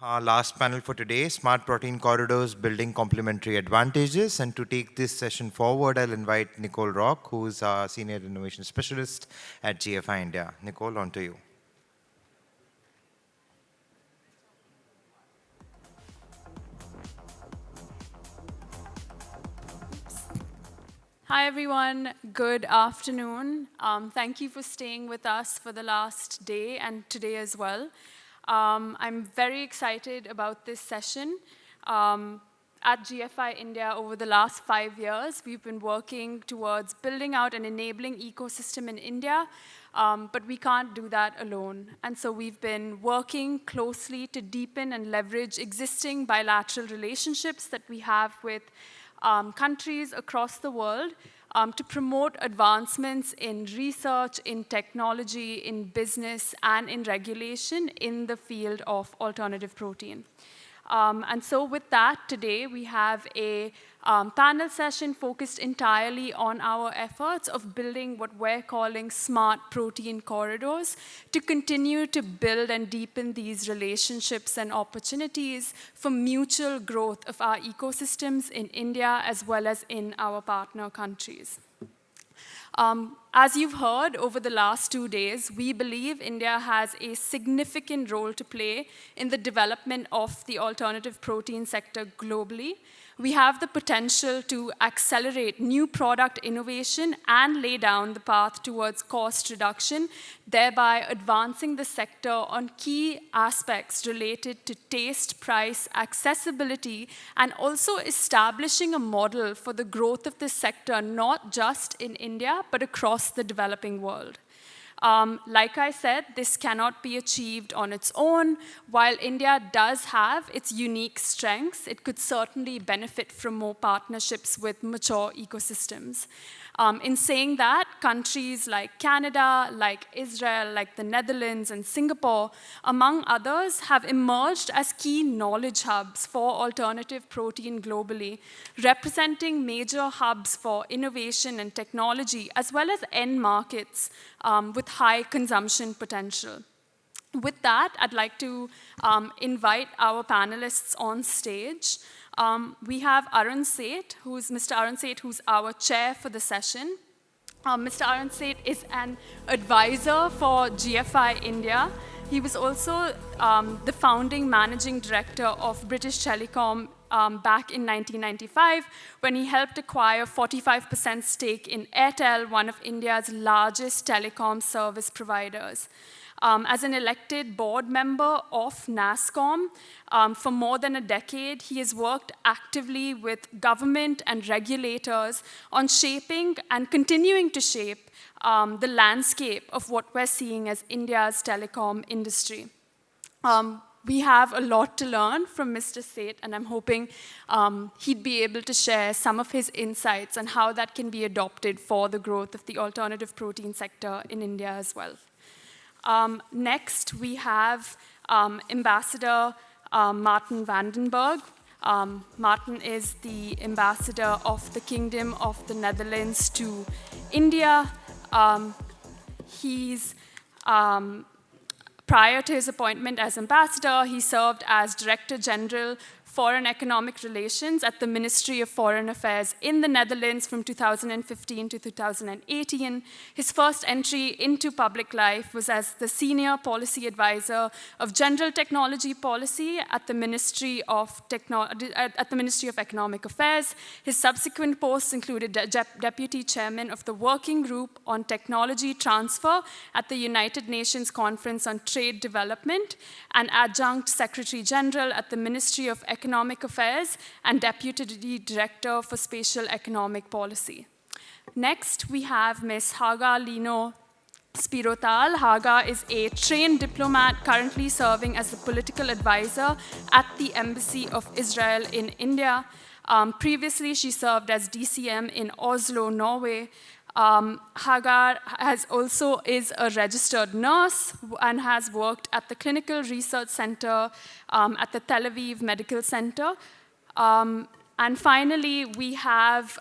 Our last panel for today, Smart Protein Corridors Building Complementary Advantages. And to take this session forward, I'll invite Nicole Rock, who's our Senior Innovation Specialist at GFI India. Nicole, on to you. Hi, everyone. Good afternoon. Thank you for staying with us for the last day and today as well. I'm very excited about this session. At GFI India, over the last 5 years, we've been working towards building out an enabling ecosystem in India, but we can't do that alone. And so we've been working closely to deepen and leverage existing bilateral relationships that we have with countries across the world to promote advancements in research, in technology, in business, and in regulation in the field of alternative protein. And so with that, today we have a panel session focused entirely on our efforts of building what we're calling smart protein corridors to continue to build and deepen these relationships and opportunities for mutual growth of our ecosystems in India as well as in our partner countries. As you've heard over the last 2 days, we believe India has a significant role to play in the development of the alternative protein sector globally. We have the potential to accelerate new product innovation and lay down the path towards cost reduction, thereby advancing the sector on key aspects related to taste, price, accessibility, and also establishing a model for the growth of this sector, not just in India, but across the developing world. Like I said, this cannot be achieved on its own. While India does have its unique strengths, it could certainly benefit from more partnerships with mature ecosystems. In saying that, countries like Canada, like Israel, like the Netherlands and Singapore, among others, have emerged as key knowledge hubs for alternative protein globally, representing major hubs for innovation and technology, as well as end markets with high consumption potential. With that, I'd like to invite our panelists on stage. We have Mr. Arun Seth, who's our chair for the session. Mr. Arun Seth is an advisor for GFI India. He was also the founding managing director of British Telecom back in 1995, when he helped acquire 45% stake in Airtel, one of India's largest telecom service providers. As an elected board member of NASSCOM for more than a decade, he has worked actively with government and regulators on shaping and continuing to shape the landscape of what we're seeing as India's telecom industry. We have a lot to learn from Mr. Seth, and I'm hoping he'd be able to share some of his insights on how that can be adopted for the growth of the alternative protein sector in India as well. Next, we have Ambassador Marten Berg. Marten is the ambassador of the Kingdom of the Netherlands to India. Prior to his appointment as ambassador, he served as Director General Foreign Economic Relations at the Ministry of Foreign Affairs in the Netherlands from 2015 to 2018. His first entry into public life was as the Senior Policy Advisor of General Technology Policy at the Ministry of Economic Affairs. His subsequent posts included Deputy Chairman of the Working Group on Technology Transfer at the United Nations Conference on Trade Development, and Adjunct Secretary General at the Ministry of Economic Affairs and Deputy Director for Spatial Economic Policy. Next, we have Ms. Haga Lino Spirotal. Haga is a trained diplomat currently serving as a political advisor at the Embassy of Israel in India. Previously, she served as DCM in Oslo, Norway. Hagar is a registered nurse and has worked at the Clinical Research Center at the Tel Aviv Medical Center. And finally, we have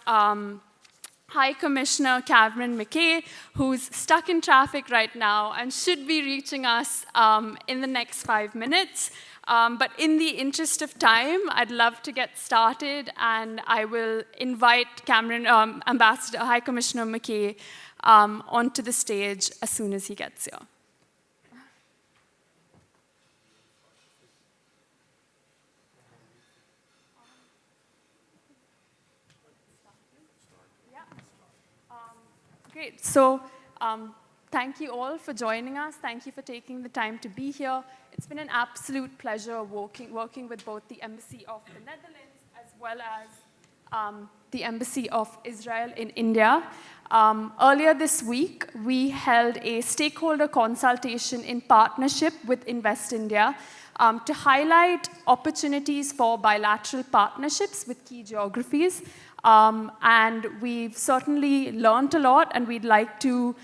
High Commissioner Cameron MacKay, who's stuck in traffic right now and should be reaching us in the next 5 minutes. But in the interest of time, I'd love to get started, and I will invite Ambassador High Commissioner MacKay onto the stage as soon as he gets here. Great. So thank you all for joining us. Thank you for taking the time to be here. It's been an absolute pleasure working with both the Embassy of the Netherlands as well as the Embassy of Israel in India. Earlier this week, we held a stakeholder consultation in partnership with Invest India to highlight opportunities for bilateral partnerships with key geographies. And we've certainly learned a lot, and we'd like to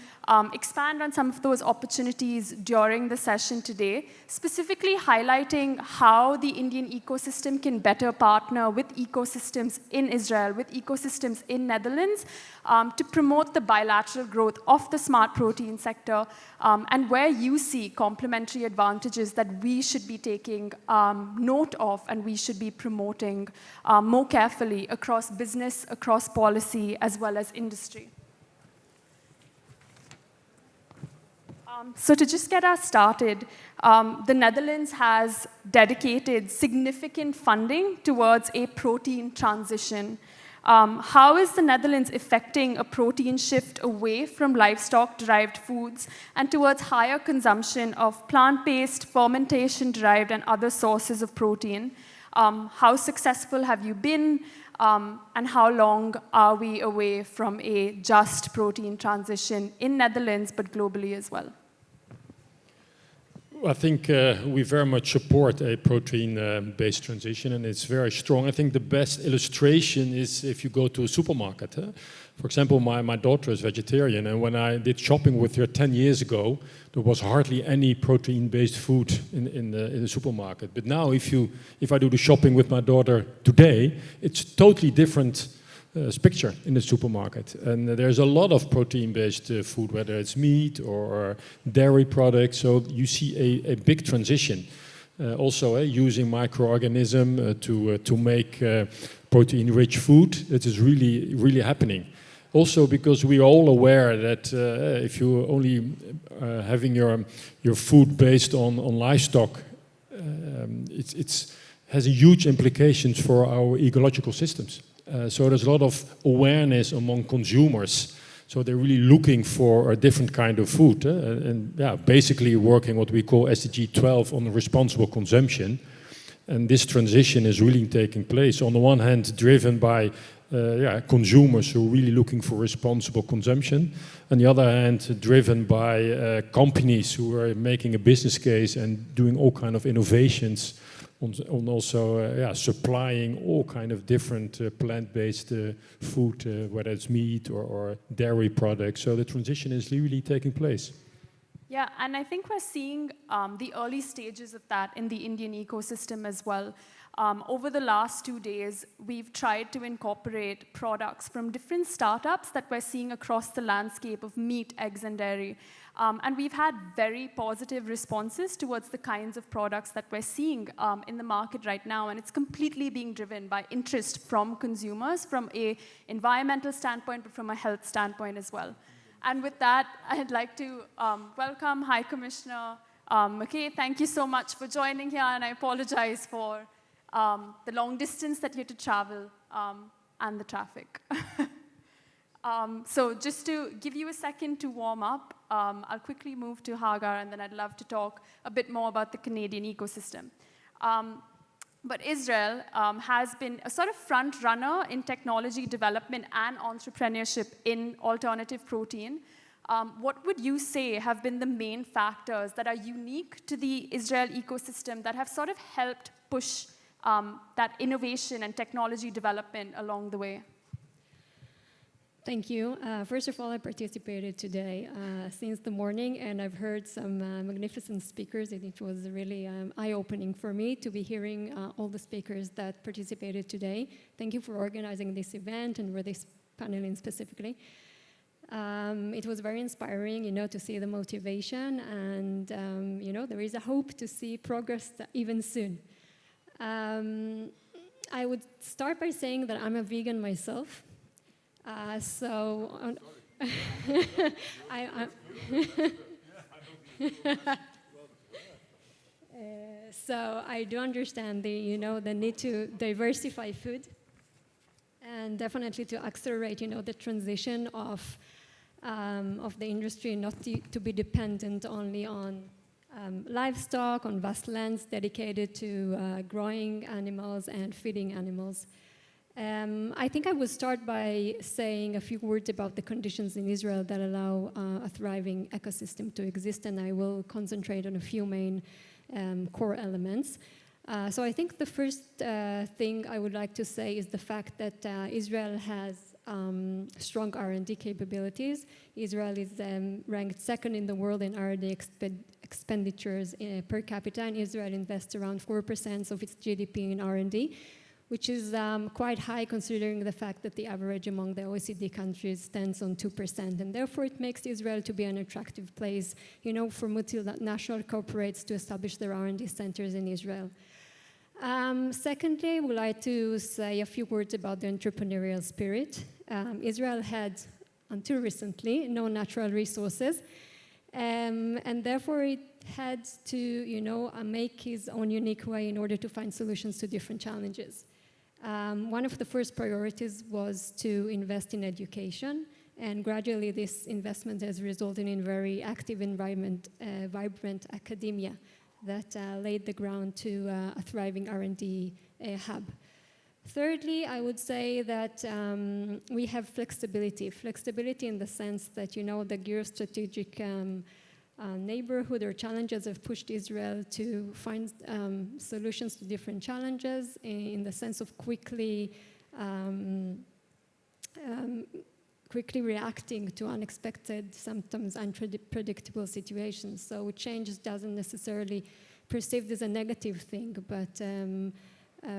expand on some of those opportunities during the session today, specifically highlighting how the Indian ecosystem can better partner with ecosystems in Israel, with ecosystems in Netherlands, to promote the bilateral growth of the smart protein sector, and where you see complementary advantages that we should be taking note of and we should be promoting more carefully across business, across policy, as well as industry. So to just get us started, the Netherlands has dedicated significant funding towards a protein transition. How is the Netherlands effecting a protein shift away from livestock-derived foods and towards higher consumption of plant-based, fermentation-derived, and other sources of protein? How successful have you been? And how long are we away from a just protein transition in Netherlands, but globally as well? I think we very much support a protein-based transition, and it's very strong. I think the best illustration is if you go to a supermarket. For example, my daughter is vegetarian, and when I did shopping with her 10 years ago, there was hardly any protein-based food in the supermarket. But now, if I do the shopping with my daughter today, it's a totally different picture in the supermarket. And there's a lot of protein-based food, whether it's meat or dairy products. So you see a big transition. Also, using microorganisms to make protein-rich food. It is really, really happening. Also, because we are all aware that if you only having your food based on livestock, it has a huge implications for our ecological systems. So there's a lot of awareness among consumers. So they're really looking for a different kind of food, and basically working what we call SDG 12 on responsible consumption. And this transition is really taking place. On the one hand, driven by consumers who are really looking for responsible consumption. On the other hand, driven by companies who are making a business case and doing all kind of innovations on also supplying all kind of different plant-based food, whether it's meat or dairy products. So the transition is really taking place. Yeah, and I think we're seeing the early stages of that in the Indian ecosystem as well. Over the last 2 days, we've tried to incorporate products from different startups that we're seeing across the landscape of meat, eggs, and dairy. And we've had very positive responses towards the kinds of products that we're seeing in the market right now. And it's completely being driven by interest from consumers, from an environmental standpoint, but from a health standpoint as well. And with that, I'd like to welcome High Commissioner MacKay. Thank you so much for joining here, and I apologize for the long distance that you had to travel and the traffic. So just to give you a second to warm up, I'll quickly move to Hagar, and then I'd love to talk a bit more about the Canadian ecosystem. But Israel has been a sort of front runner in technology development and entrepreneurship in alternative protein. What would you say have been the main factors that are unique to the Israel ecosystem that have sort of helped push that innovation and technology development along the way? Thank you. First of all, I participated today since the morning, and I've heard some magnificent speakers, and it was really eye-opening for me to be hearing all the speakers that participated today. Thank you for organizing this event and for this paneling specifically. It was very inspiring, to see the motivation, and there is a hope to see progress even soon. I would start by saying that I'm a vegan myself, so so I do understand the need to diversify food, and definitely to accelerate the transition of the industry, not to be dependent only on livestock, on vast lands dedicated to growing animals and feeding animals. I think I will start by saying a few words about the conditions in Israel that allow a thriving ecosystem to exist, and I will concentrate on a few main core elements. So I think the first thing I would like to say is the fact that Israel has strong R&D capabilities. Israel is ranked second in the world in R&D expenditures per capita, and Israel invests around 4% of its GDP in R&D, which is quite high considering the fact that the average among the OECD countries stands on 2%. And therefore, it makes Israel to be an attractive place, for multinational corporates to establish their R&D centers in Israel. Secondly, I would like to say a few words about the entrepreneurial spirit. Israel had, until recently, no natural resources, and therefore it had to, make his own unique way in order to find solutions to different challenges. One of the first priorities was to invest in education, and gradually this investment has resulted in very active environment, vibrant academia that laid the ground to a thriving R&D hub. Thirdly, I would say that we have flexibility in the sense that, the geostrategic neighborhood or challenges have pushed Israel to find solutions to different challenges in the sense of quickly reacting to unexpected, sometimes unpredictable situations. So change doesn't necessarily perceived as a negative thing, but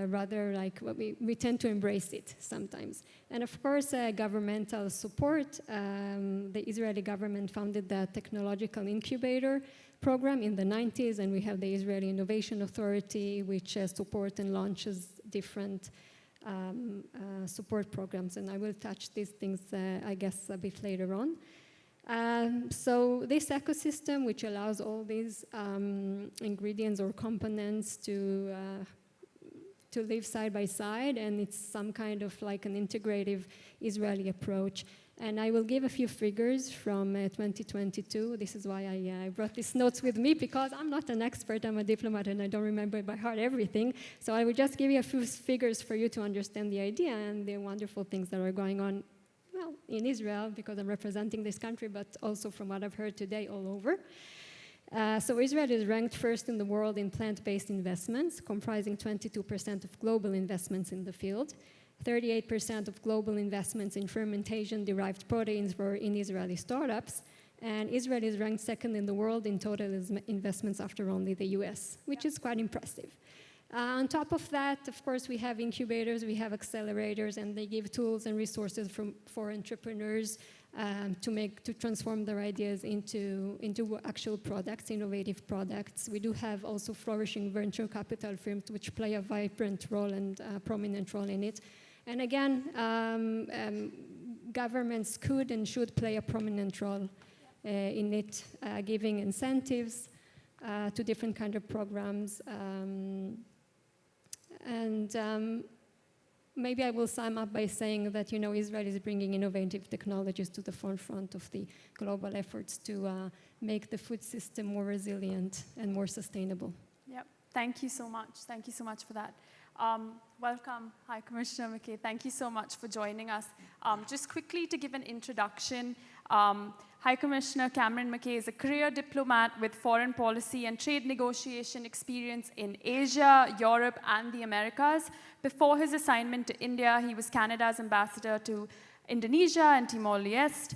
rather like we tend to embrace it sometimes. And of course, governmental support. The Israeli government founded the Technological Incubator program in the 90s, and we have the Israeli Innovation Authority, which supports and launches different support programs. And I will touch these things, I guess, a bit later on. So this ecosystem, which allows all these ingredients or components to live side by side, and it's some kind of like an integrative Israeli approach. And I will give a few figures from 2022. This is why I brought these notes with me, because I'm not an expert, I'm a diplomat, and I don't remember by heart everything. So I will just give you a few figures for you to understand the idea and the wonderful things that are going on, well, in Israel, because I'm representing this country, but also from what I've heard today all over. So Israel is ranked first in the world in plant-based investments, comprising 22% of global investments in the field. 38% of global investments in fermentation-derived proteins were in Israeli startups. And Israel is ranked second in the world in total investments after only the US, which is quite impressive. On top of that, of course, we have incubators, we have accelerators, and they give tools and resources for entrepreneurs to transform their ideas into actual products, innovative products. We do have also flourishing venture capital firms which play a vibrant role and a prominent role in it. And again, governments could and should play a prominent role in it, giving incentives to different kind of programs. Maybe I will sum up by saying that, Israel is bringing innovative technologies to the forefront of the global efforts to make the food system more resilient and more sustainable. Yep. Thank you so much. Thank you so much for that. Welcome, High Commissioner MacKay. Thank you so much for joining us. Just quickly to give an introduction, High Commissioner Cameron MacKay is a career diplomat with foreign policy and trade negotiation experience in Asia, Europe, and the Americas. Before his assignment to India, he was Canada's ambassador to Indonesia and Timor-Leste.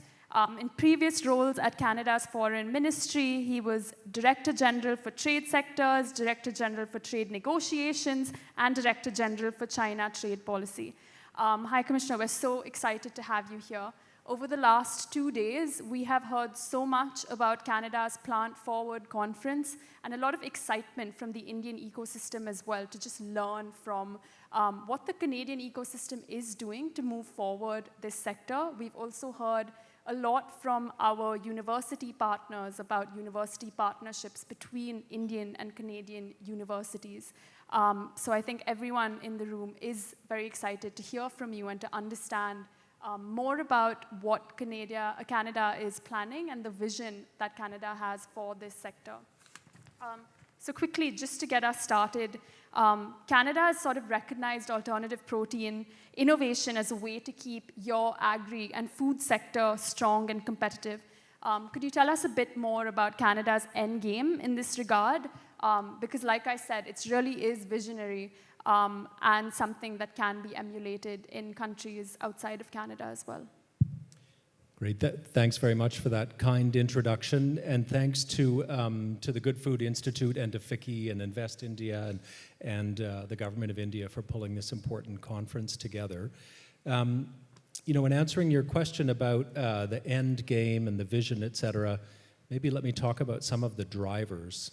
In previous roles at Canada's Foreign Ministry, he was Director General for Trade Sectors, Director General for Trade Negotiations, and Director General for China Trade Policy. Hi, Commissioner, we're so excited to have you here. Over the last 2 days, we have heard so much about Canada's Plant Forward conference and a lot of excitement from the Indian ecosystem as well to just learn from what the Canadian ecosystem is doing to move forward this sector. We've also heard a lot from our university partners about university partnerships between Indian and Canadian universities. So I think everyone in the room is very excited to hear from you and to understand more about what Canada is planning and the vision that Canada has for this sector. So quickly, just to get us started, Canada has sort of recognized alternative protein innovation as a way to keep your agri and food sector strong and competitive. Could you tell us a bit more about Canada's end game in this regard? Because like I said, it really is visionary and something that can be emulated in countries outside of Canada as well. Great. Thanks very much for that kind introduction, and thanks to the Good Food Institute and to FICCI and Invest India and the Government of India for pulling this important conference together. In answering your question about the end game and the vision, et cetera, maybe let me talk about some of the drivers.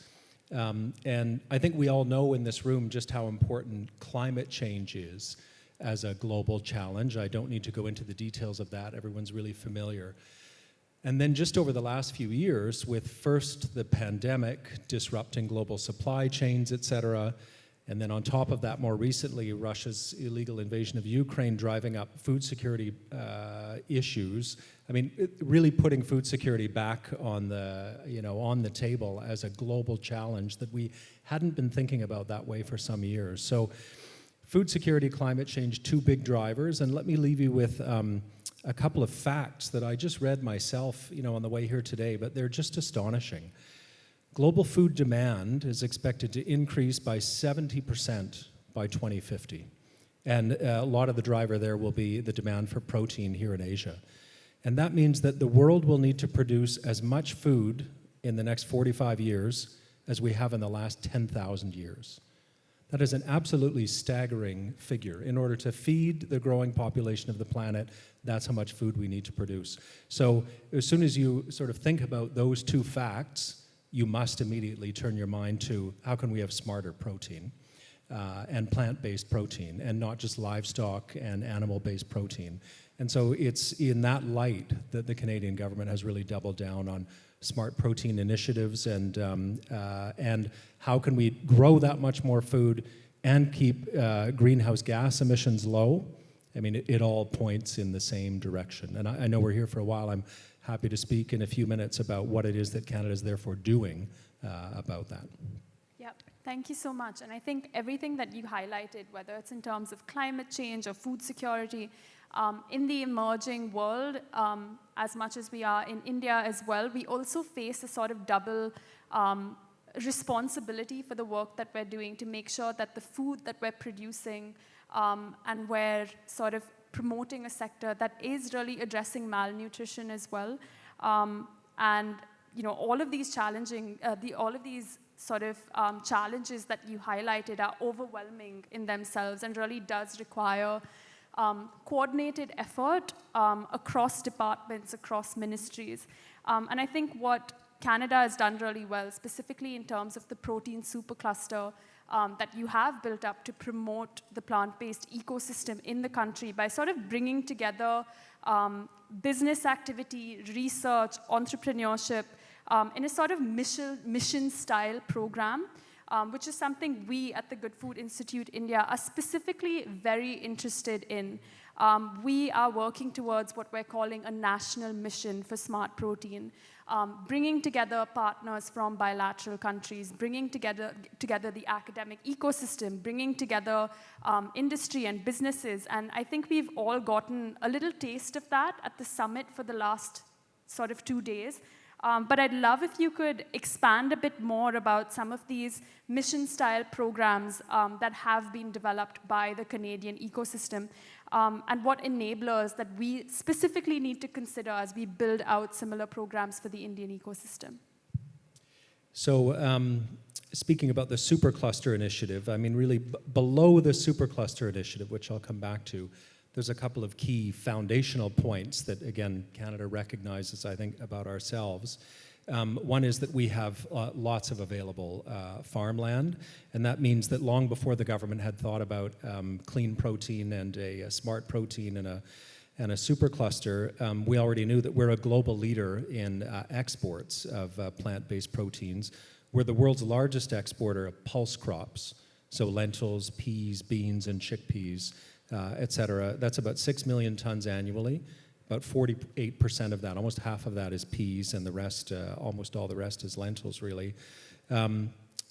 And I think we all know in this room just how important climate change is as a global challenge. I don't need to go into the details of that. Everyone's really familiar. And then just over the last few years, with first the pandemic disrupting global supply chains, et cetera, and then on top of that, more recently, Russia's illegal invasion of Ukraine driving up food security issues. I mean, really putting food security back on the table as a global challenge that we hadn't been thinking about that way for some years. So food security, climate change, two big drivers, and let me leave you with a couple of facts that I just read myself, on the way here today, but they're just astonishing. Global food demand is expected to increase by 70% by 2050. And a lot of the driver there will be the demand for protein here in Asia. And that means that the world will need to produce as much food in the next 45 years as we have in the last 10,000 years. That is an absolutely staggering figure. In order to feed the growing population of the planet, that's how much food we need to produce. So as soon as you sort of think about those two facts, you must immediately turn your mind to how can we have smarter protein and plant-based protein and not just livestock and animal-based protein. And so it's in that light that the Canadian government has really doubled down on smart protein initiatives and how can we grow that much more food and keep greenhouse gas emissions low. I mean, it all points in the same direction. And I know we're here for a while. I'm happy to speak in a few minutes about what it is that Canada is therefore doing about that. Yep, thank you so much. And I think everything that you highlighted, whether it's in terms of climate change or food security, in the emerging world, as much as we are in India as well, we also face a sort of double responsibility for the work that we're doing to make sure that the food that we're producing and we're sort of promoting a sector that is really addressing malnutrition as well. And all of these challenges that you highlighted are overwhelming in themselves and really does require coordinated effort across departments, across ministries. And I think what Canada has done really well, specifically in terms of the protein supercluster that you have built up to promote the plant-based ecosystem in the country by sort of bringing together business activity, research, entrepreneurship in a sort of mission-style program, which is something we at the Good Food Institute India are specifically very interested in. We are working towards what we're calling a national mission for smart protein, bringing together partners from bilateral countries, bringing together the academic ecosystem, bringing together industry and businesses. And I think we've all gotten a little taste of that at the summit for the last sort of 2 days. But I'd love if you could expand a bit more about some of these mission-style programs that have been developed by the Canadian ecosystem and what enablers that we specifically need to consider as we build out similar programs for the Indian ecosystem. So speaking about the supercluster initiative, I mean, really below the supercluster initiative, which I'll come back to, there's a couple of key foundational points that, again, Canada recognizes, I think, about ourselves. One is that we have lots of available farmland, and that means that long before the government had thought about clean protein and a smart protein and a supercluster, we already knew that we're a global leader in exports of plant-based proteins. We're the world's largest exporter of pulse crops, so lentils, peas, beans, and chickpeas, et cetera. That's about 6 million tons annually. About 48% of that, almost half of that is peas, and the rest, almost all the rest is lentils, really.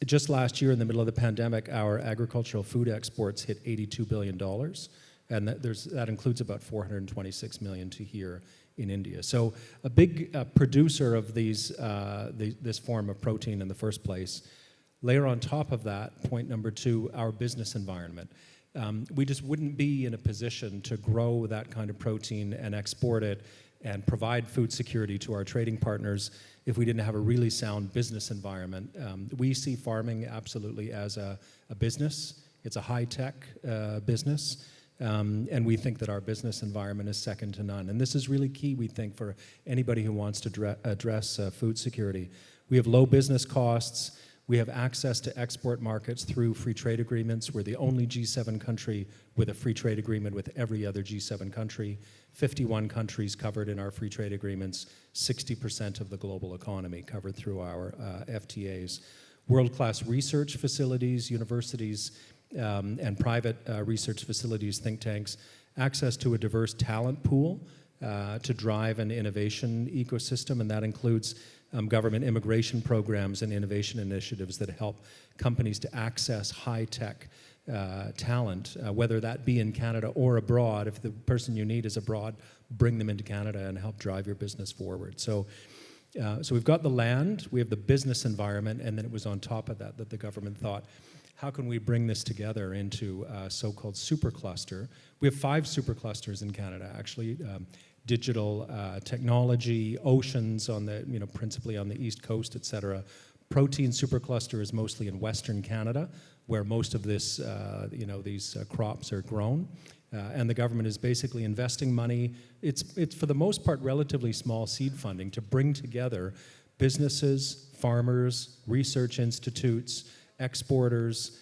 Just last year, in the middle of the pandemic, our agricultural food exports hit $82 billion, and that includes about 426 million to here in India. So a big producer of this form of protein in the first place. Layer on top of that, point number 2, our business environment. We just wouldn't be in a position to grow that kind of protein and export it and provide food security to our trading partners if we didn't have a really sound business environment. We see farming absolutely as a business. It's a high-tech business, and we think that our business environment is second to none. And this is really key, we think, for anybody who wants to address food security. We have low business costs. We have access to export markets through free trade agreements. We're the only G7 country with a free trade agreement with every other G7 country. 51 countries covered in our free trade agreements, 60% of the global economy covered through our FTAs. World-class research facilities, universities, and private research facilities, think tanks, access to a diverse talent pool to drive an innovation ecosystem, and that includes government immigration programs and innovation initiatives that help companies to access high-tech talent, whether that be in Canada or abroad. If the person you need is abroad, bring them into Canada and help drive your business forward. So we've got the land, we have the business environment, and then it was on top of that that the government thought, how can we bring this together into a so-called supercluster? We have 5 superclusters in Canada, actually. Digital technology, oceans on the, principally on the East Coast, et cetera. Protein supercluster is mostly in Western Canada, where most of this, these crops are grown. And the government is basically investing money. It's for the most part relatively small seed funding to bring together businesses, farmers, research institutes, exporters,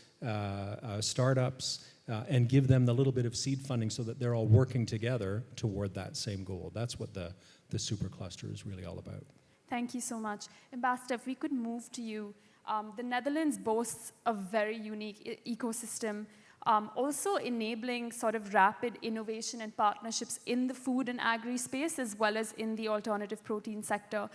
startups, and give them the little bit of seed funding so that they're all working together toward that same goal. That's what the supercluster is really all about. Thank you so much. Ambassador, if we could move to you. The Netherlands boasts a very unique ecosystem, also enabling sort of rapid innovation and partnerships in the food and agri space, as well as in the alternative protein sector.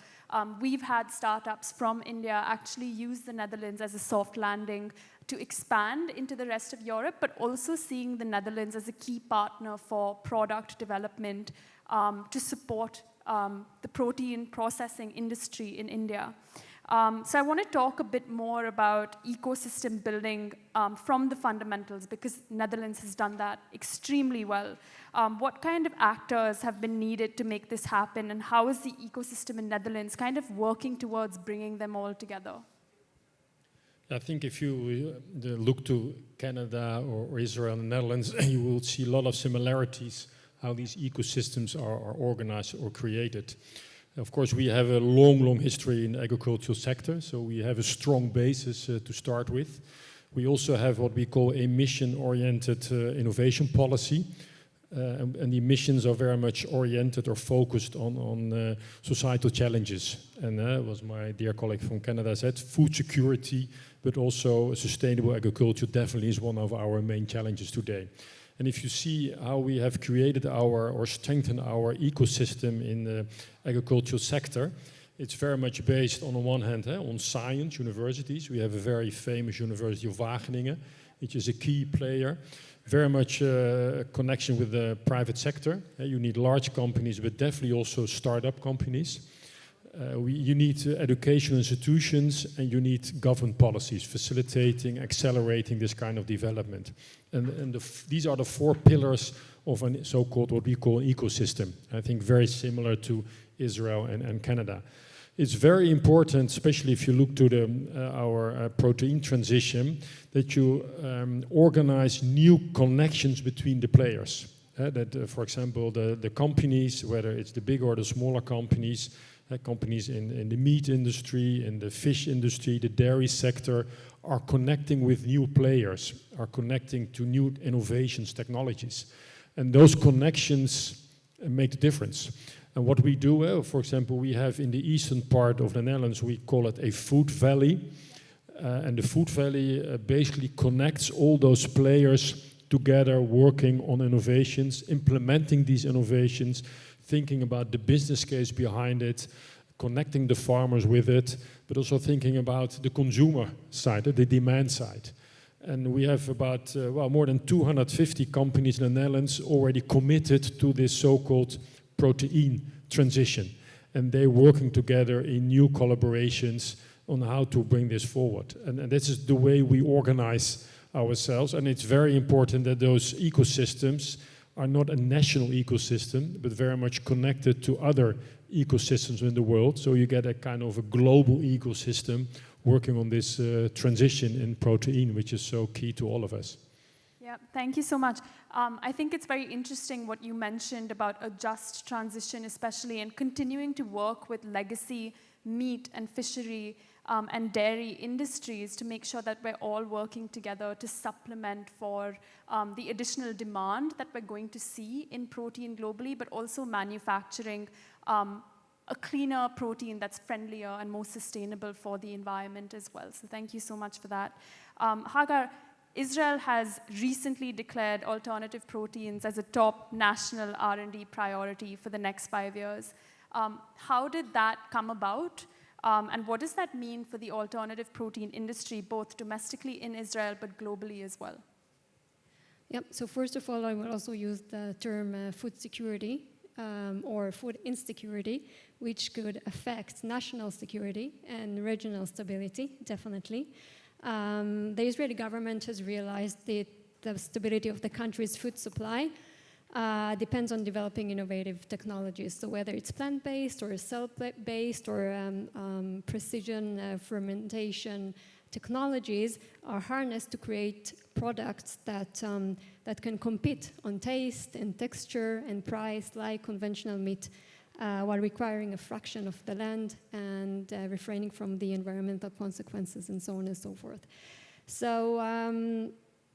We've had startups from India actually use the Netherlands as a soft landing to expand into the rest of Europe, but also seeing the Netherlands as a key partner for product development to support the protein processing industry in India. So I want to talk a bit more about ecosystem building from the fundamentals, because Netherlands has done that extremely well. What kind of actors have been needed to make this happen, and how is the ecosystem in Netherlands kind of working towards bringing them all together? I think if you look to Canada or Israel and the Netherlands, you will see a lot of similarities how these ecosystems are organized or created. Of course, we have a long history in the agricultural sector, so we have a strong basis to start with. We also have what we call a mission-oriented innovation policy, and the missions are very much oriented or focused on societal challenges. And as my dear colleague from Canada said, food security, but also sustainable agriculture definitely is one of our main challenges today. And if you see how we have created or strengthened our ecosystem in the agricultural sector, it's very much based on the one hand on science, universities. We have a very famous University of Wageningen, which is a key player. Very much connection with the private sector. You need large companies, but definitely also startup companies. You need educational institutions, and you need government policies facilitating, accelerating this kind of development. And these are the 4 pillars of a so-called what we call an ecosystem. I think very similar to Israel and Canada. It's very important, especially if you look to our protein transition, that you organize new connections between the players. That, for example, the companies, whether it's the big or the smaller companies, companies in the meat industry, in the fish industry, the dairy sector, are connecting with new players, are connecting to new innovations, technologies. And those connections make the difference. And what we do, for example, we have in the eastern part of the Netherlands, we call it a food valley. And the food valley basically connects all those players together, working on innovations, implementing these innovations, thinking about the business case behind it, connecting the farmers with it, but also thinking about the consumer side, the demand side. And we have about, more than 250 companies in the Netherlands already committed to this so-called protein transition. And they're working together in new collaborations on how to bring this forward. And this is the way we organize ourselves. And it's very important that those ecosystems are not a national ecosystem, but very much connected to other ecosystems in the world. So you get a kind of a global ecosystem working on this transition in protein, which is so key to all of us. Yeah, thank you so much. I think it's very interesting what you mentioned about a just transition, especially, and continuing to work with legacy meat and fishery and dairy industries to make sure that we're all working together to supplement for the additional demand that we're going to see in protein globally, but also manufacturing a cleaner protein that's friendlier and more sustainable for the environment as well. So thank you so much for that. Hagar, Israel has recently declared alternative proteins as a top national R&D priority for the next 5 years. How did that come about? And what does that mean for the alternative protein industry, both domestically in Israel, but globally as well? Yep, so first of all, I will also use the term food security or food insecurity, which could affect national security and regional stability, definitely. The Israeli government has realized that the stability of the country's food supply depends on developing innovative technologies. So whether it's plant-based or cell-based or precision fermentation technologies are harnessed to create products that, that can compete on taste and texture and price like conventional meat while requiring a fraction of the land and refraining from the environmental consequences and so on and so forth. So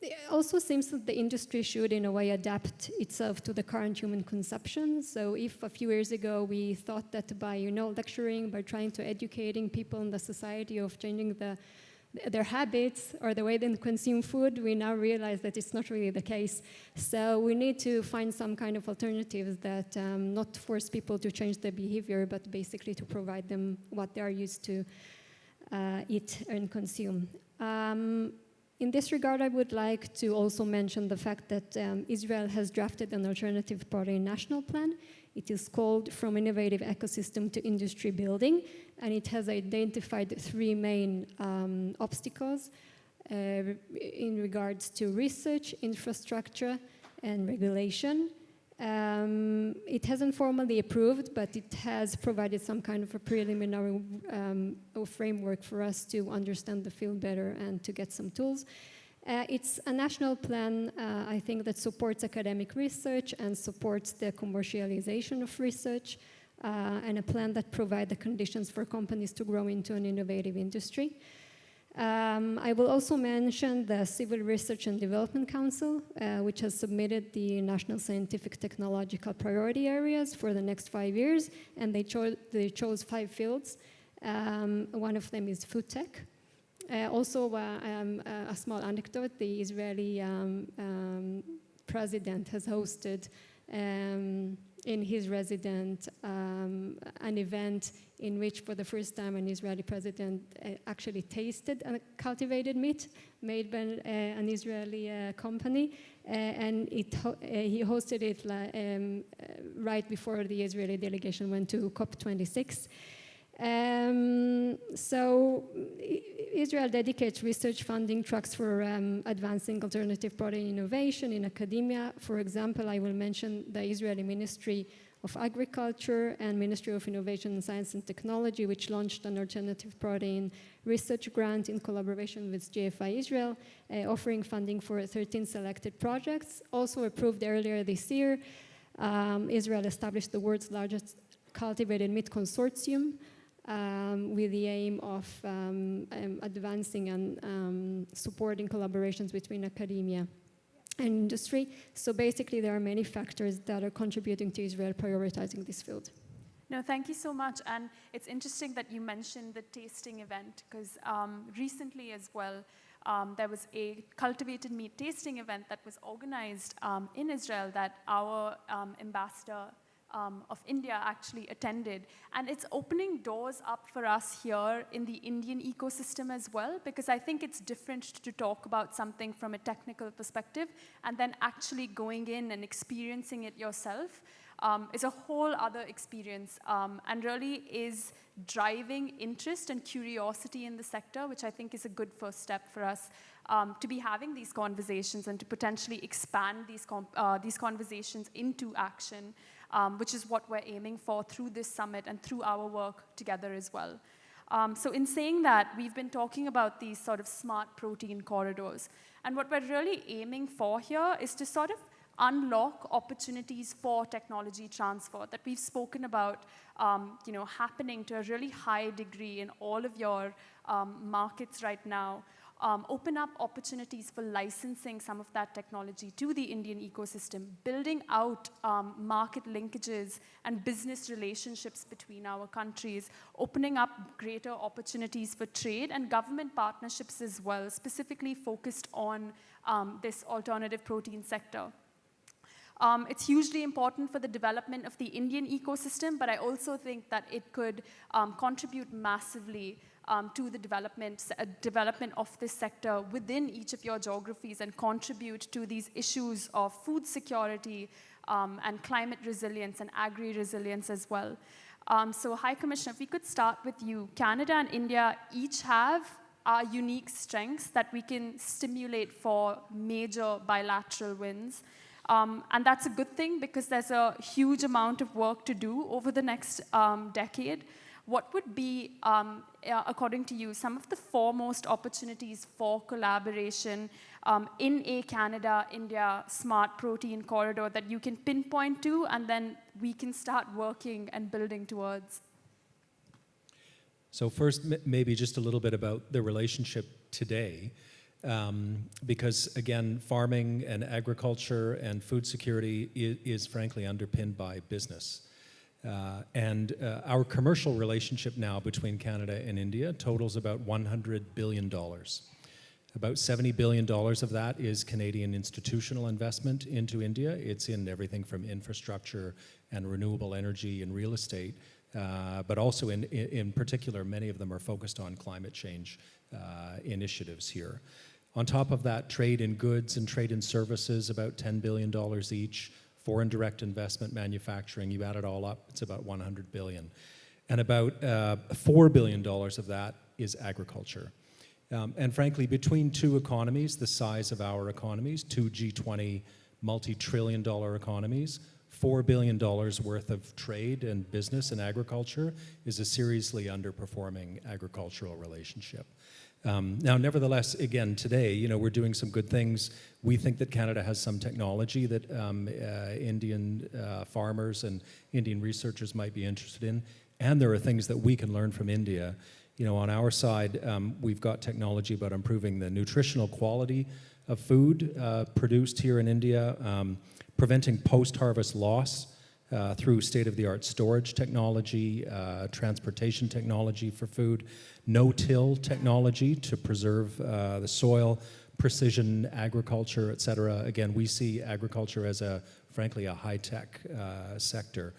it also seems that the industry should, in a way, adapt itself to the current human consumption. So if a few years ago we thought that by, lecturing, by trying to educating people in the society of changing their habits or the way they consume food, we now realize that it's not really the case. So we need to find some kind of alternatives that not force people to change their behavior, but basically to provide them what they are used to eat and consume. In this regard, I would like to also mention the fact that Israel has drafted an alternative protein national plan. It is called From Innovative Ecosystem to Industry Building, and it has identified 3 main obstacles in regards to research, infrastructure, and regulation. It hasn't formally approved, but it has provided some kind of a preliminary framework for us to understand the field better and to get some tools. It's a national plan, I think, that supports academic research and supports the commercialization of research, and a plan that provides the conditions for companies to grow into an innovative industry. I will also mention the Civil Research and Development Council, which has submitted the National Scientific Technological Priority Areas for the next 5 years, and they chose 5 fields. One of them is food tech. Also, a small anecdote, the Israeli president has hosted in his residence an event in which for the first time an Israeli president actually tasted cultivated meat made by an Israeli company, and he hosted it right before the Israeli delegation went to COP26. So Israel dedicates research funding tracks for advancing alternative protein innovation in academia. For example, I will mention the Israeli Ministry of Agriculture and Ministry of Innovation, Science and Technology, which launched an alternative protein research grant in collaboration with GFI Israel, offering funding for 13 selected projects. Also approved earlier this year, Israel established the world's largest cultivated meat consortium with the aim of advancing and supporting collaborations between academia and industry. So basically, there are many factors that are contributing to Israel prioritizing this field. No, thank you so much. And it's interesting that you mentioned the tasting event, because recently as well, there was a cultivated meat tasting event that was organized in Israel that our ambassador of India actually attended. And it's opening doors up for us here in the Indian ecosystem as well, because I think it's different to talk about something from a technical perspective and then actually going in and experiencing it yourself is a whole other experience, and really is driving interest and curiosity in the sector, which I think is a good first step for us to be having these conversations and to potentially expand these conversations into action, which is what we're aiming for through this summit and through our work together as well. So in saying that, we've been talking about these sort of smart protein corridors. And what we're really aiming for here is to sort of unlock opportunities for technology transfer that we've spoken about happening to a really high degree in all of your markets right now. Open up opportunities for licensing some of that technology to the Indian ecosystem, building out market linkages and business relationships between our countries, opening up greater opportunities for trade and government partnerships as well, specifically focused on this alternative protein sector. It's hugely important for the development of the Indian ecosystem, but I also think that it could contribute massively to the development of this sector within each of your geographies and contribute to these issues of food security and climate resilience and agri-resilience as well. So High Commissioner, if we could start with you. Canada and India each have unique strengths that we can stimulate for major bilateral wins. And that's a good thing because there's a huge amount of work to do over the next decade. What would be, according to you, some of the foremost opportunities for collaboration in a Canada-India smart protein corridor that you can pinpoint to, and then we can start working and building towards? So first, maybe just a little bit about the relationship today. Because again, farming and agriculture and food security is frankly underpinned by business. And our commercial relationship now between Canada and India totals about $100 billion. About $70 billion of that is Canadian institutional investment into India. It's in everything from infrastructure and renewable energy and real estate, but also in particular, many of them are focused on climate change initiatives here. On top of that, trade in goods and trade in services, about $10 billion each. Foreign direct investment, manufacturing, you add it all up, it's about $100 billion. And about $4 billion of that is agriculture. And frankly, between two economies, the size of our economies, two G20 multi-trillion-dollar economies, $4 billion worth of trade and business and agriculture is a seriously underperforming agricultural relationship. Now, nevertheless, again, today, we're doing some good things. We think that Canada has some technology that Indian farmers and Indian researchers might be interested in, and there are things that we can learn from India. On our side, we've got technology about improving the nutritional quality of food produced here in India, preventing post-harvest loss through state-of-the-art storage technology, transportation technology for food, no-till technology to preserve the soil, precision agriculture, et cetera. Again, we see agriculture as frankly, a high-tech sector.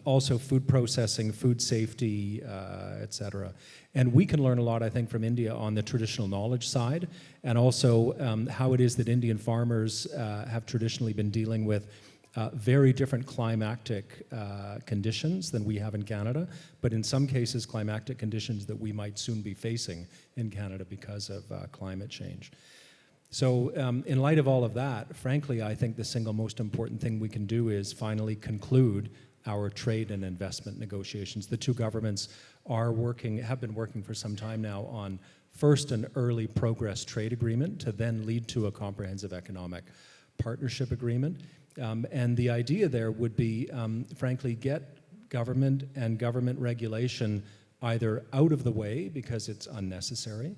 Also food processing, food safety, et cetera. And we can learn a lot, I think, from India on the traditional knowledge side, and also how it is that Indian farmers have traditionally been dealing with very different climactic conditions than we have in Canada, but in some cases climactic conditions that we might soon be facing in Canada because of climate change. So in light of all of that, frankly, I think the single most important thing we can do is finally conclude our trade and investment negotiations. The two governments have been working for some time now on first an early progress trade agreement to then lead to a comprehensive economic partnership agreement. And the idea there would be, frankly, get government and government regulation either out of the way because it's unnecessary,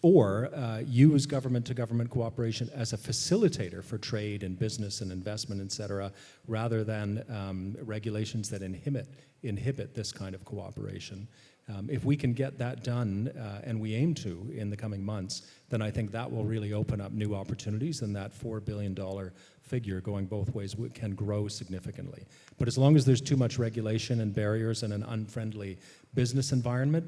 or use government-to-government cooperation as a facilitator for trade and business and investment, et cetera, rather than regulations that inhibit this kind of cooperation. If we can get that done, and we aim to in the coming months, then I think that will really open up new opportunities, and that $4 billion figure going both ways can grow significantly. But as long as there's too much regulation and barriers and an unfriendly business environment,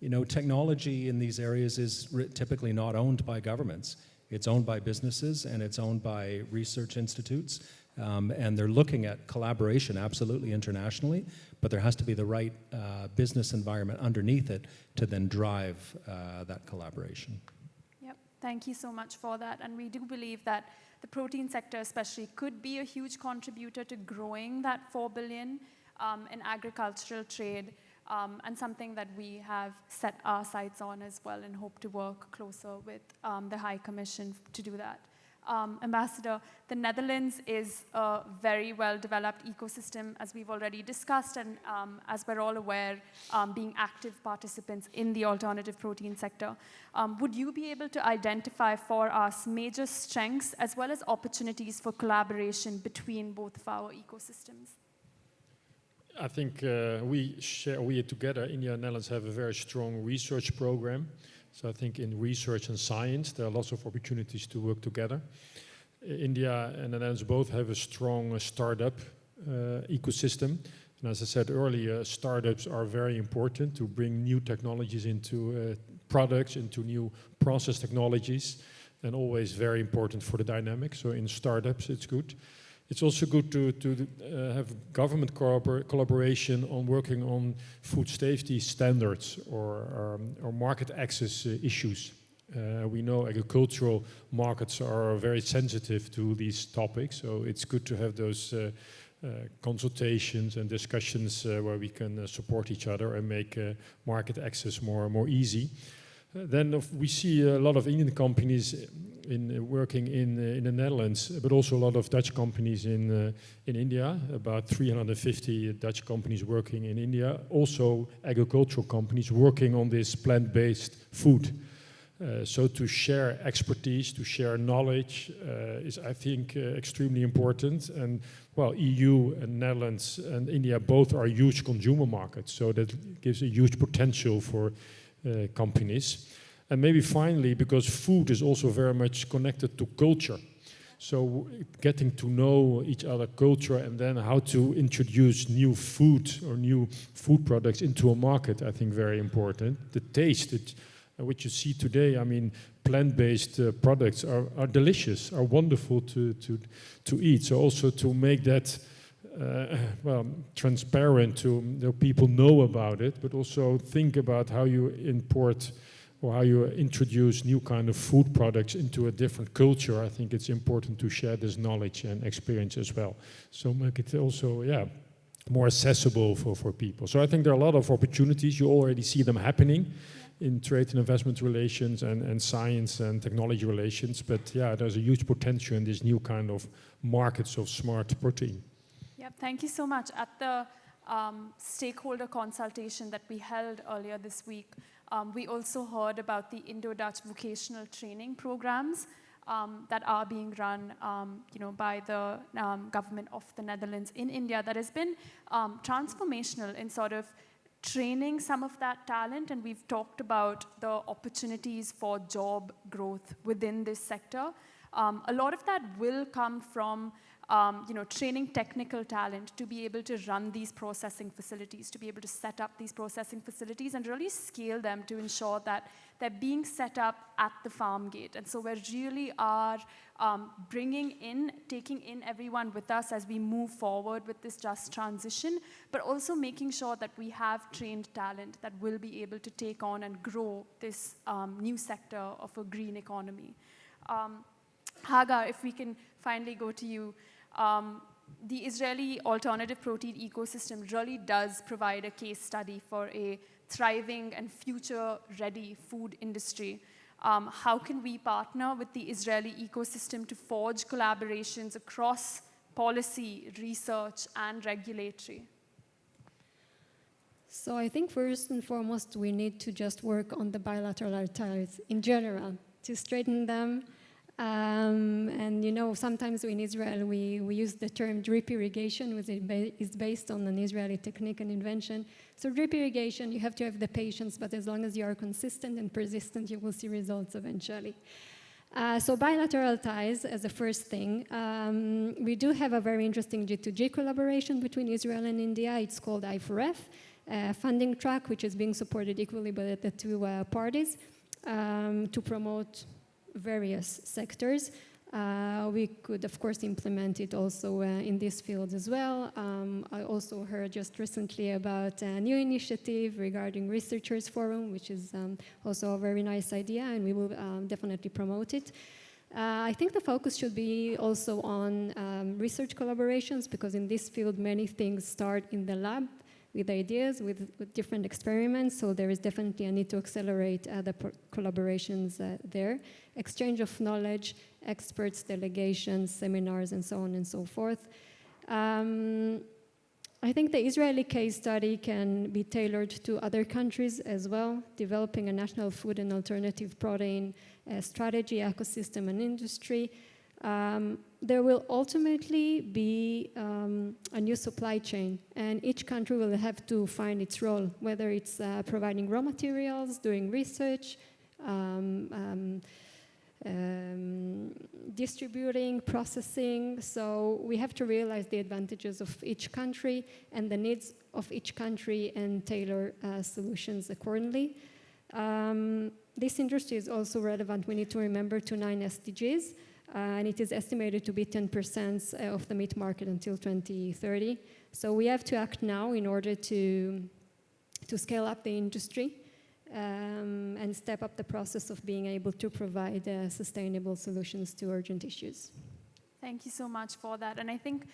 you know, technology in these areas is typically not owned by governments. It's owned by businesses and it's owned by research institutes. And they're looking at collaboration absolutely internationally, but there has to be the right business environment underneath it to then drive that collaboration. Yep, thank you so much for that. And we do believe that the protein sector especially could be a huge contributor to growing that $4 billion in agricultural trade. And something that we have set our sights on as well and hope to work closer with the High Commission to do that. Ambassador, the Netherlands is a very well-developed ecosystem, as we've already discussed, and as we're all aware, being active participants in the alternative protein sector. Would you be able to identify for us major strengths as well as opportunities for collaboration between both of our ecosystems? I think we together, India and Netherlands, have a very strong research program. So I think in research and science, there are lots of opportunities to work together. India and the Netherlands both have a strong startup ecosystem. And as I said earlier, startups are very important to bring new technologies into products, into new process technologies, and always very important for the dynamic. So in startups, it's good. It's also good to have government collaboration on working on food safety standards or market access issues. We know agricultural markets are very sensitive to these topics, so it's good to have those consultations and discussions where we can support each other and make market access more easy. Then we see a lot of Indian companies working in the Netherlands, but also a lot of Dutch companies in India, about 350 Dutch companies working in India, also agricultural companies working on this plant-based food. So to share expertise, to share knowledge is, I think, extremely important. And well, EU and Netherlands and India both are huge consumer markets, so that gives a huge potential for companies. And maybe finally, because food is also very much connected to culture, so getting to know each other culture and then how to introduce new food or new food products into a market, I think very important. The taste, which you see today, I mean, plant-based products are delicious, are wonderful to eat. So also to make that transparent, to people know about it, but also think about how you import or how you introduce new kind of food products into a different culture. I think it's important to share this knowledge and experience as well. So make it also, more accessible for people. So I think there are a lot of opportunities. You already see them happening in trade and investment relations and science and technology relations. But there's a huge potential in this new kind of markets of smart protein. Yep, thank you so much. At the stakeholder consultation that we held earlier this week, we also heard about the Indo-Dutch vocational training programs that are being run by the government of the Netherlands in India that has been transformational in sort of training some of that talent, and we've talked about the opportunities for job growth within this sector. A lot of that will come from training technical talent to be able to run these processing facilities, to be able to set up these processing facilities and really scale them to ensure that they're being set up at the farm gate. And so we really are taking in everyone with us as we move forward with this just transition, but also making sure that we have trained talent that will be able to take on and grow this new sector of a green economy. Hagar, if we can finally go to you. The Israeli alternative protein ecosystem really does provide a case study for a thriving and future-ready food industry. How can we partner with the Israeli ecosystem to forge collaborations across policy, research, and regulatory? So I think first and foremost, we need to just work on the bilateral ties in general to straighten them. And sometimes in Israel, we use the term drip irrigation, which is based on an Israeli technique and invention. So drip irrigation, you have to have the patience, but as long as you are consistent and persistent, you will see results eventually. So bilateral ties as a first thing. We do have a very interesting G2G collaboration between Israel and India. It's called I4F, funding track, which is being supported equally by the two parties to promote various sectors. We could, of course, implement it also in this field as well. I also heard just recently about a new initiative regarding Researchers Forum, which is also a very nice idea, and we will definitely promote it. I think the focus should be also on research collaborations, because in this field, many things start in the lab with ideas, with different experiments, so there is definitely a need to accelerate the collaborations there. Exchange of knowledge, experts, delegations, seminars, and so on and so forth. I think the Israeli case study can be tailored to other countries as well, developing a national food and alternative protein strategy, ecosystem, and industry. There will ultimately be a new supply chain, and each country will have to find its role, whether it's providing raw materials, doing research, distributing, processing. So we have to realize the advantages of each country and the needs of each country and tailor solutions accordingly. This industry is also relevant. We need to remember to 9 SDGs. And it is estimated to be 10% of the meat market until 2030. So we have to act now in order to scale up the industry and step up the process of being able to provide sustainable solutions to urgent issues. Thank you so much for that. And I think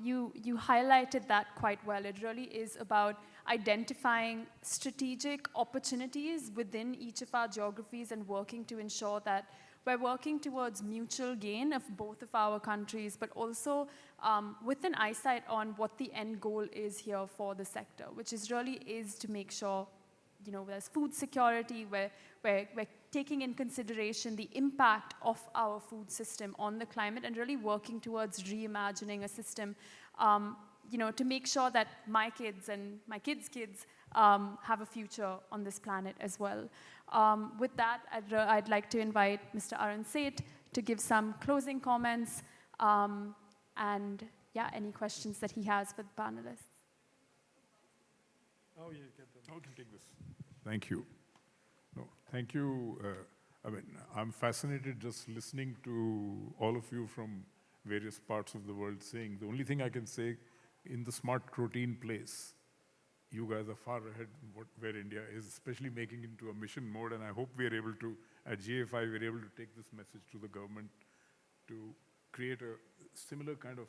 you highlighted that quite well. It really is about identifying strategic opportunities within each of our geographies and working to ensure that we're working towards mutual gain of both of our countries, but also with an eyesight on what the end goal is here for the sector, which really is to make sure, there's food security, we're taking in consideration the impact of our food system on the climate, and really working towards reimagining a system, to make sure that my kids and my kids' kids have a future on this planet as well. With that, I'd like to invite Mr. Arun Seth to give some closing comments and, any questions that he has for the panelists. Oh, yeah, get them. I can take this. Thank you. No, thank you. I'm fascinated just listening to all of you from various parts of the world saying. The only thing I can say, in the smart protein place, you guys are far ahead where India is, especially making it into a mission mode, and I hope we are able to, at GFI, we're able to take this message to the government to create a similar kind of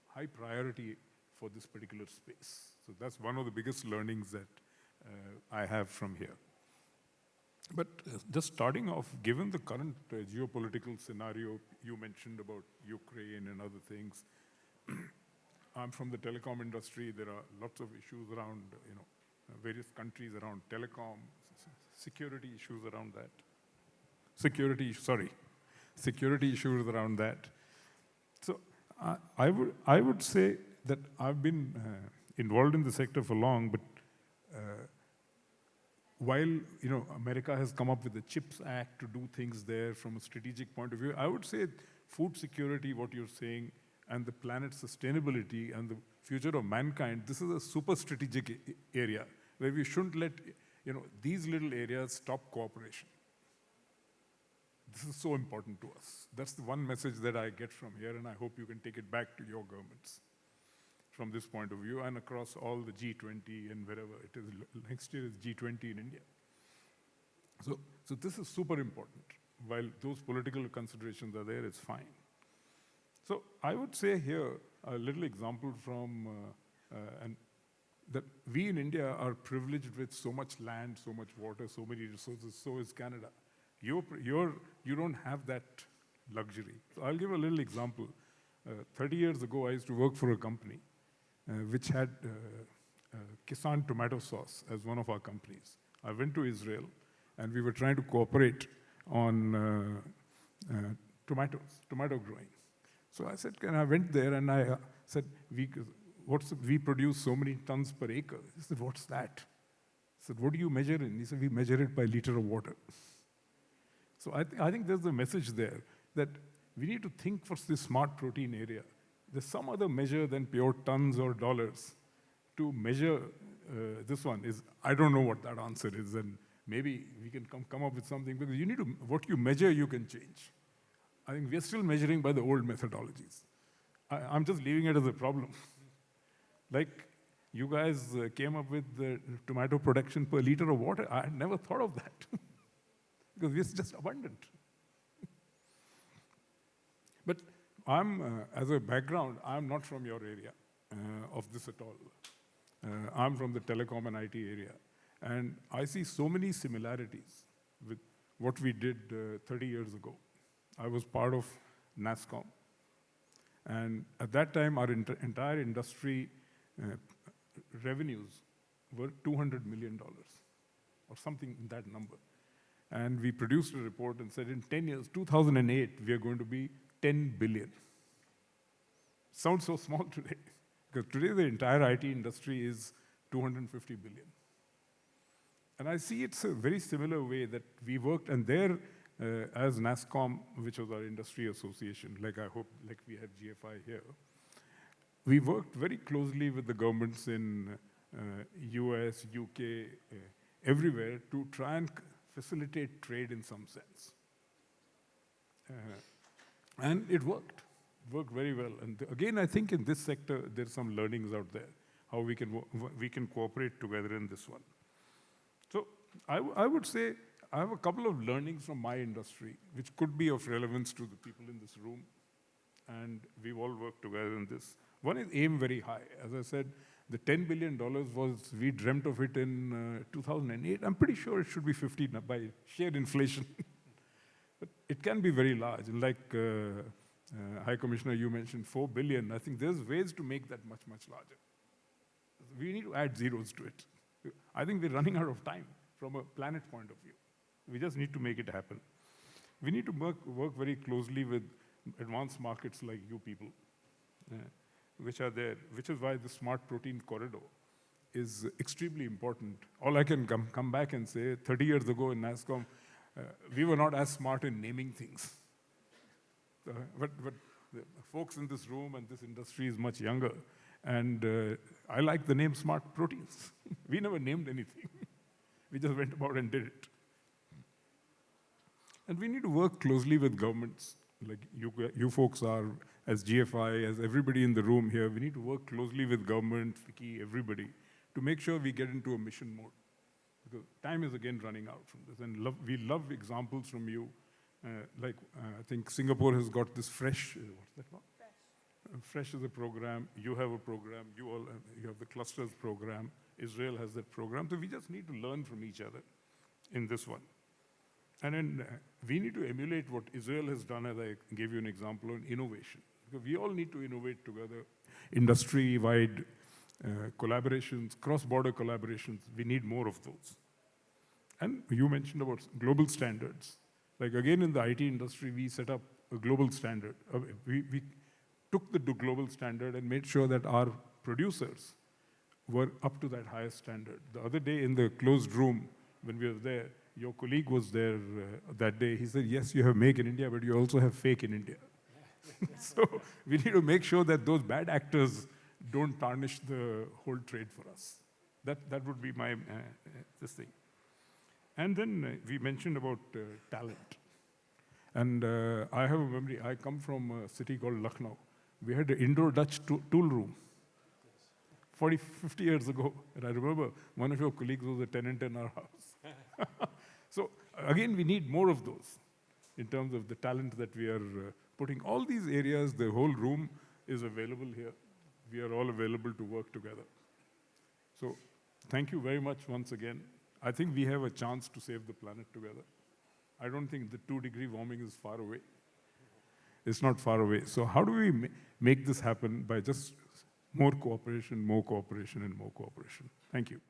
high priority for this particular space. So that's one of the biggest learnings that I have from here. But just starting off, given the current geopolitical scenario you mentioned about Ukraine and other things, I'm from the telecom industry. There are lots of issues around, various countries around telecom, security issues around that. Security issues around that. So I would say that I've been involved in the sector for long, but while America has come up with the CHIPS Act to do things there from a strategic point of view, I would say food security, what you're saying, and the planet's sustainability and the future of mankind, this is a super strategic area where we shouldn't let these little areas stop cooperation. This is so important to us. That's the one message that I get from here, and I hope you can take it back to your governments from this point of view and across all the G20 and wherever it is. Next year is G20 in India. So this is super important. While those political considerations are there, it's fine. So I would say here a little example from, that we in India are privileged with so much land, so much water, so many resources, so is Canada. You don't have that luxury. So I'll give a little example. 30 years ago, I used to work for a company which had Kisan tomato sauce as one of our companies. I went to Israel, and we were trying to cooperate on tomato growing. So I said, and I went there, and I said, we produce so many tons per acre. He said, what's that? I said, what do you measure in? He said, we measure it by liter of water. So I think there's a message there that we need to think for this smart protein area. There's some other measure than pure tons or dollars to measure this one. I don't know what that answer is, and maybe we can come up with something, because you need to, what you measure, you can change. I think we're still measuring by the old methodologies. I'm just leaving it as a problem. Like, you guys came up with the tomato production per liter of water. I had never thought of that, because it's just abundant. But as a background, I'm not from your area of this at all. I'm from the telecom and IT area. And I see so many similarities with what we did 30 years ago. I was part of NASSCOM. And at that time, our entire industry revenues were $200 million, or something in that number. And we produced a report and said, in 10 years, 2008, we are going to be 10 billion. Sounds so small today, because today the entire IT industry is 250 billion. And I see it's a very similar way that we worked, and there, as NASSCOM, which was our industry association, like we had GFI here, we worked very closely with the governments in US, UK, everywhere to try and facilitate trade in some sense. And it worked very well. And again, I think in this sector, there's some learnings out there, how we can cooperate together in this one. So I would say I have a couple of learnings from my industry, which could be of relevance to the people in this room, and we've all worked together in this. One is aim very high. As I said, the $10 billion we dreamt of it in 2008. I'm pretty sure it should be 50 by sheer inflation. But it can be very large. And like High Commissioner, you mentioned 4 billion. I think there's ways to make that much, much larger. We need to add zeros to it. I think we're running out of time from a planet point of view. We just need to make it happen. We need to work very closely with advanced markets like you people, which are there, which is why the smart protein corridor is extremely important. All I can come back and say, 30 years ago in NASSCOM, we were not as smart in naming things. But the folks in this room and this industry is much younger. And I like the name smart proteins. We never named anything. We just went about and did it. And we need to work closely with governments, like you folks are, as GFI, as everybody in the room here. We need to work closely with government, FICCI, everybody, to make sure we get into a mission mode. Because time is again running out from this. And we love examples from you. I think Singapore has got this FRESH, what's that called? FRESH is a program, you have a program, you have the clusters program, Israel has that program. So we just need to learn from each other in this one. And then we need to emulate what Israel has done, as I gave you an example on innovation. Because we all need to innovate together, industry-wide collaborations, cross-border collaborations. We need more of those. And you mentioned about global standards. Like again, in the IT industry, we set up a global standard. We took the global standard and made sure that our producers were up to that highest standard. The other day in the closed room, when we were there, your colleague was there that day. He said, yes, you have make in India, but you also have fake in India. So we need to make sure that those bad actors don't tarnish the whole trade for us. That would be my this thing. And then we mentioned about talent. And I have a memory, I come from a city called Lucknow. We had an Indo-Dutch tool room 40, 50 years ago. And I remember one of your colleagues was a tenant in our house. So again, we need more of those in terms of the talent that we are putting. All these areas, the whole room is available here. We are all available to work together. So thank you very much once again. I think we have a chance to save the planet together. I don't think the 2-degree warming is far away. It's not far away. So how do we make this happen? By just more cooperation, and more cooperation. Thank you.